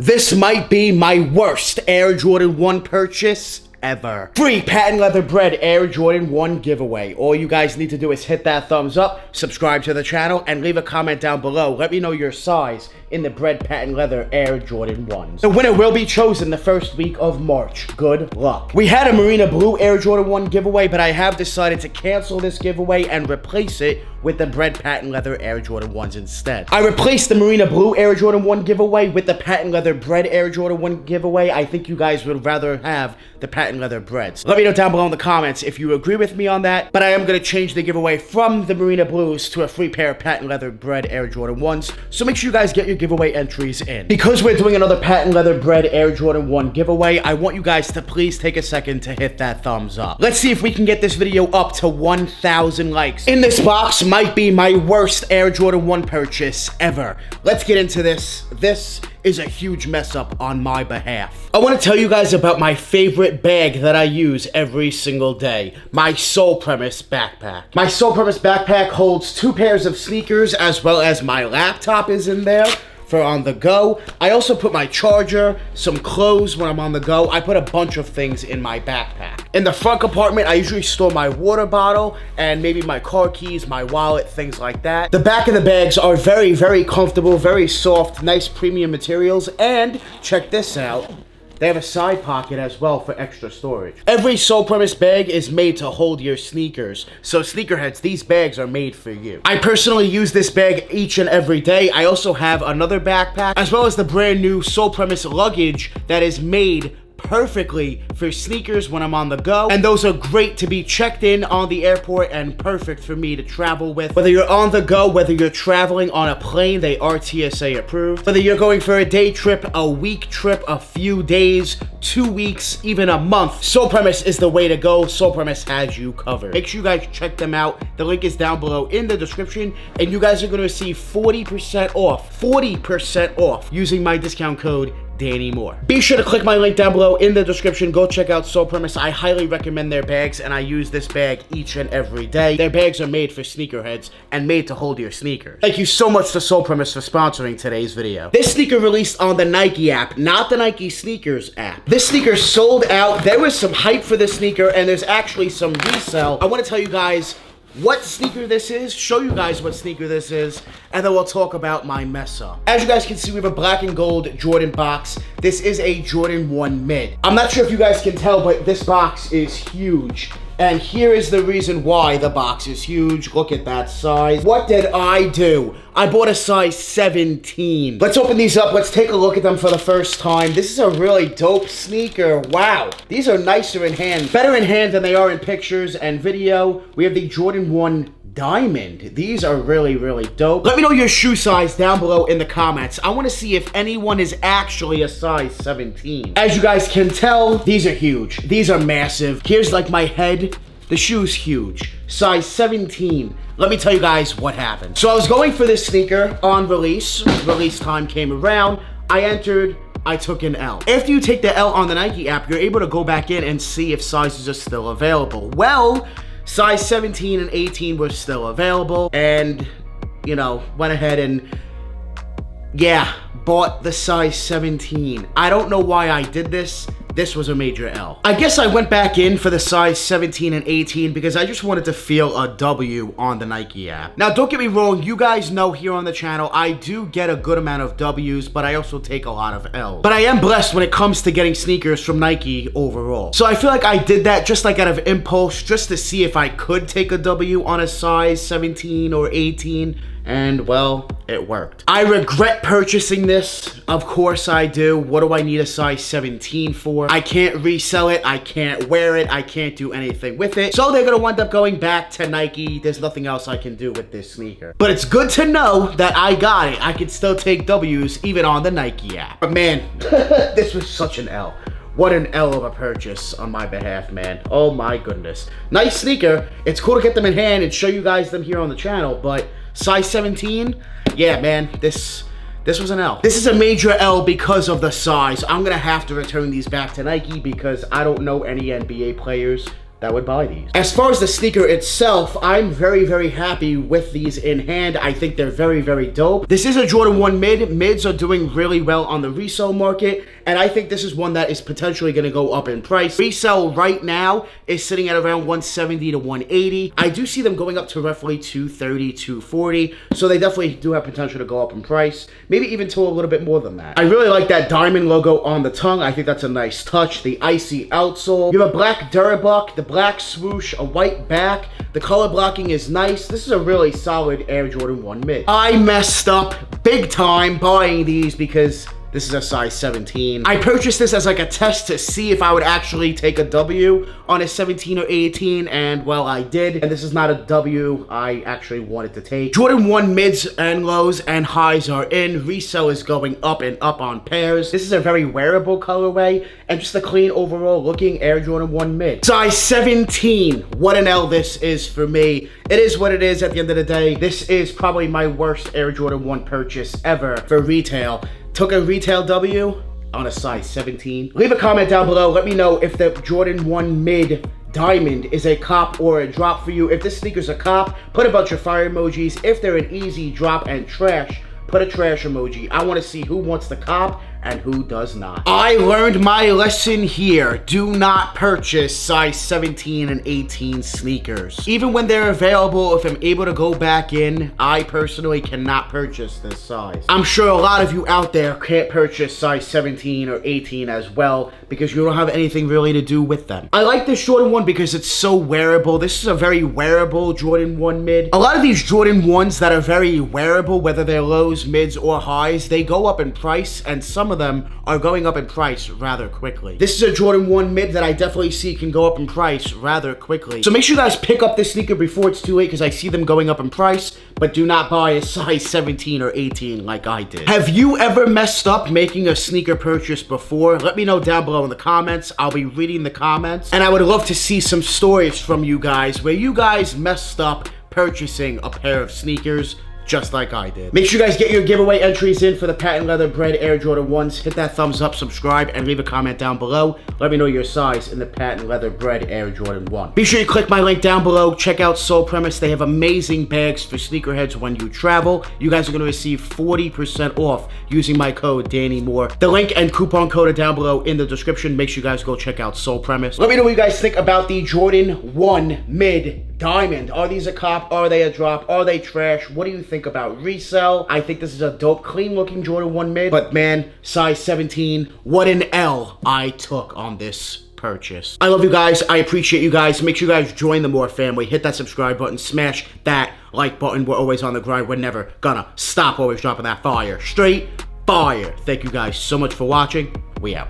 This might be my worst Air Jordan 1 purchase ever. Free patent leather bred Air Jordan 1 giveaway. All you guys need to do is hit that thumbs up, subscribe to the channel, and leave a comment down below. Let me know your size in the bred patent leather Air Jordan 1s. The winner will be chosen the first week of March. Good luck. We had a Marina Blue Air Jordan 1 giveaway, but I have decided to cancel this giveaway and replace it with the bred patent leather Air Jordan 1s instead. I replaced the Marina Blue Air Jordan 1 giveaway with the patent leather bred Air Jordan 1 giveaway. I think you guys would rather have the patent leather breds. Let me know down below in the comments if you agree with me on that, but I am going to change the giveaway from the Marina Blues to a free pair of patent leather bred Air Jordan 1s, so make sure you guys get your giveaway entries in. Because we're doing another patent leather bred Air Jordan 1 giveaway, I want you guys to please take a second to hit that thumbs up. Let's see if we can get this video up to 1,000 likes. In this box might be my worst Air Jordan 1 purchase ever. Let's get into this. This is a huge mess up on my behalf. I want to tell you guys about my favorite bag that I use every single day, my Sole Premise backpack. My Sole Premise backpack holds 2 pairs of sneakers as well as my laptop is in there for on the go. I also put my charger, some clothes when I'm on the go. I put a bunch of things in my backpack. In the front compartment, I usually store my water bottle and maybe my car keys, my wallet, things like that. The back of the bags are very, very comfortable, very soft, nice premium materials, and check this out. They have a side pocket as well for extra storage. Every Sole Premise bag is made to hold your sneakers. So sneakerheads, these bags are made for you. I personally use this bag each and every day. I also have another backpack, as well as the brand new Sole Premise luggage that is made perfectly for sneakers when I'm on the go, and those are great to be checked in on the airport and perfect for me to travel with. Whether you're on the go, whether you're traveling on a plane, they are TSA approved. Whether you're going for a day trip, a week trip, a few days, 2 weeks, even a month, Sole Premise is the way to go. Sole Premise has you covered. Make sure you guys check them out. The link is down below in the description, and you guys are going to receive 40% off using my discount code Danny Moore. Be sure to click my link down below in the description. Go check out Sole Premise. I highly recommend their bags, and I use this bag each and every day. Their bags are made for sneakerheads and made to hold your sneakers. Thank you so much to Sole Premise for sponsoring today's video. This sneaker released on the Nike app, not the Nike Sneakers app. This sneaker sold out. There was some hype for this sneaker, and there's actually some resale. I want to tell you guys what sneaker this is, show you guys what sneaker this is, and then we'll talk about my mess up. As you guys can see, we have a black and gold Jordan box. This is a Jordan 1 mid. I'm not sure if you guys can tell, but this box is huge. And here is the reason why the box is huge. Look at that size. What did I do? I bought a size 17. Let's open these up. Let's take a look at them for the first time. This is a really dope sneaker. Wow. These are nicer in hand. Better in hand than they are in pictures and video. We have the Jordan 1 Diamond. These are really, really dope. Let me know your shoe size down below in the comments. I want to see if anyone is actually a size 17. As you guys can tell, these are huge. These are massive. Here's like my head. The shoe's huge. Size 17. Let me tell you guys what happened. So I was going for this sneaker on release. Release time came around. I entered. I took an L. After you take the L on the Nike app, you're able to go back in and see if sizes are still available. Well, size 17 and 18 were still available, and, you know, went ahead and, yeah, bought the size 17. I don't know why I did this. This was a major L. I guess I went back in for the size 17 and 18 because I just wanted to feel a W on the Nike app. Now, don't get me wrong, you guys know here on the channel, I do get a good amount of W's, but I also take a lot of L's. But I am blessed when it comes to getting sneakers from Nike overall. So I feel like I did that just like out of impulse, just to see if I could take a W on a size 17 or 18. And, well, it worked. I regret purchasing this. Of course I do. What do I need a size 17 for? I can't resell it. I can't wear it. I can't do anything with it. So they're going to wind up going back to Nike. There's nothing else I can do with this sneaker. But it's good to know that I got it. I can still take W's even on the Nike app. But man, this was such an L. What an L of a purchase on my behalf, man. Oh my goodness. Nice sneaker. It's cool to get them in hand and show you guys them here on the channel, but size 17? Yeah, man, this was an L. This is a major L because of the size. I'm gonna have to return these back to Nike because I don't know any NBA players that would buy these. As far as the sneaker itself, I'm very, very happy with these in hand. I think they're very, very dope. This is a Jordan 1 mid. Mids are doing really well on the resale market, and I think this is one that is potentially going to go up in price. Resale right now is sitting at around 170 to 180. I do see them going up to roughly 230, 240, so they definitely do have potential to go up in price, maybe even to a little bit more than that. I really like that diamond logo on the tongue. I think that's a nice touch. The icy outsole. You have a black Durabuck, the black swoosh, a white back. The color blocking is nice. This is a really solid Air Jordan 1 mid. I messed up big time buying these because this is a size 17. I purchased this as like a test to see if I would actually take a W on a 17 or 18, and well, I did. And this is not a W I actually wanted to take. Jordan 1 mids and lows and highs are in. Resale is going up and up on pairs. This is a very wearable colorway and just a clean overall looking Air Jordan 1 mid. Size 17. What an L this is for me. It is what it is at the end of the day. This is probably my worst Air Jordan 1 purchase ever for retail. Took a retail W on a size 17. Leave a comment down below. Let me know if the Jordan 1 mid diamond is a cop or a drop for you. If this sneaker's a cop, put a bunch of fire emojis. If they're an easy drop and trash, put a trash emoji. I want to see who wants the cop and who does not. I learned my lesson here. Do not purchase size 17 and 18 sneakers. Even when they're available, if I'm able to go back in, I personally cannot purchase this size. I'm sure a lot of you out there can't purchase size 17 or 18 as well because you don't have anything really to do with them. I like this Jordan 1 because it's so wearable. This is a very wearable Jordan 1 mid. A lot of these Jordan 1s that are very wearable, whether they're lows, mids, or highs, they go up in price, and some of them are going up in price rather quickly. This is a Jordan 1 mid that I definitely see can go up in price rather quickly. So make sure you guys pick up this sneaker before it's too late because I see them going up in price, but do not buy a size 17 or 18 like I did. Have you ever messed up making a sneaker purchase before? Let me know down below in the comments. I'll be reading the comments, and I would love to see some stories from you guys where you guys messed up purchasing a pair of sneakers just like I did. Make sure you guys get your giveaway entries in for the Patent Leather Bred Air Jordan 1s. Hit that thumbs up, subscribe, and leave a comment down below. Let me know your size in the Patent Leather Bred Air Jordan 1. Be sure you click my link down below. Check out Sole Premise. They have amazing bags for sneakerheads when you travel. You guys are going to receive 40% off using my code Danny Moore. The link and coupon code are down below in the description. Make sure you guys go check out Sole Premise. Let me know what you guys think about the Jordan 1 mid diamond. Are these a cop? Are they a drop? Are they trash? What do you think about resale? I think this is a dope, clean looking Jordan 1 mid, but man, size 17, what an L I took on this purchase. I love you guys. I appreciate you guys. Make sure you guys join the Moore family. Hit that subscribe button. Smash that like button. We're always on the grind. We're never gonna stop. Always dropping that fire. Straight fire. Thank you guys so much for watching. We out.